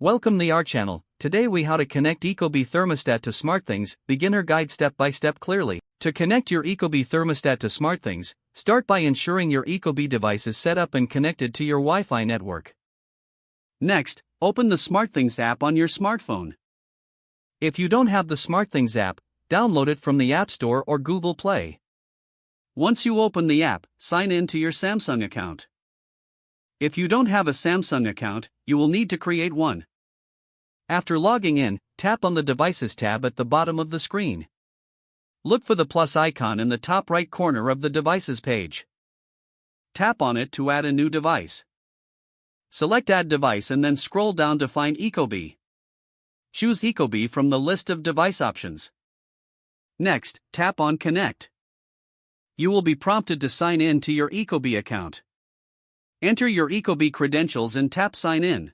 Welcome to our channel. Today we how to connect Ecobee thermostat to SmartThings, beginner guide step by step clearly. To connect your Ecobee thermostat to SmartThings, start by ensuring your Ecobee device is set up and connected to your Wi-Fi network. Next, open the SmartThings app on your smartphone. If you don't have the SmartThings app, download it from the App Store or Google Play. Once you open the app, sign in to your Samsung account. If you don't have a Samsung account, you will need to create one. After logging in, tap on the Devices tab at the bottom of the screen. Look for the plus icon in the top right corner of the Devices page. Tap on it to add a new device. Select Add Device and then scroll down to find Ecobee. Choose Ecobee from the list of device options. Next, tap on Connect. You will be prompted to sign in to your Ecobee account. Enter your Ecobee credentials and tap Sign In.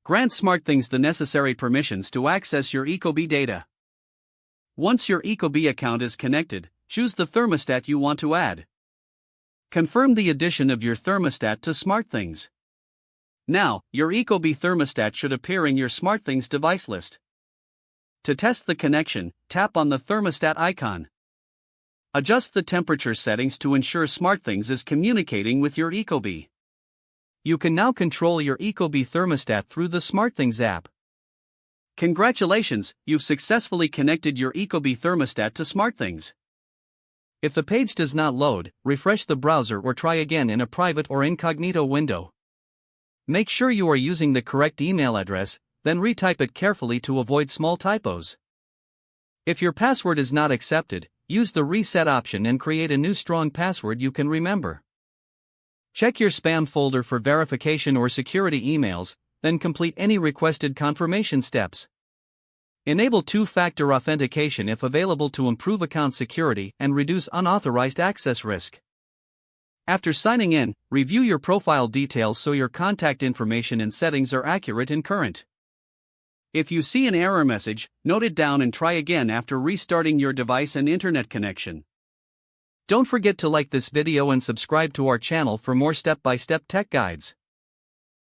Grant SmartThings the necessary permissions to access your Ecobee data. Once your Ecobee account is connected, choose the thermostat you want to add. Confirm the addition of your thermostat to SmartThings. Now, your Ecobee thermostat should appear in your SmartThings device list. To test the connection, tap on the thermostat icon. Adjust the temperature settings to ensure SmartThings is communicating with your Ecobee. You can now control your Ecobee thermostat through the SmartThings app. Congratulations, you've successfully connected your Ecobee thermostat to SmartThings. If the page does not load, refresh the browser or try again in a private or incognito window. Make sure you are using the correct email address, then retype it carefully to avoid small typos. If your password is not accepted, use the reset option and create a new strong password you can remember. Check your spam folder for verification or security emails, then complete any requested confirmation steps. Enable two-factor authentication if available to improve account security and reduce unauthorized access risk. After signing in, review your profile details so your contact information and settings are accurate and current. If you see an error message, note it down and try again after restarting your device and internet connection. Don't forget to like this video and subscribe to our channel for more step-by-step tech guides.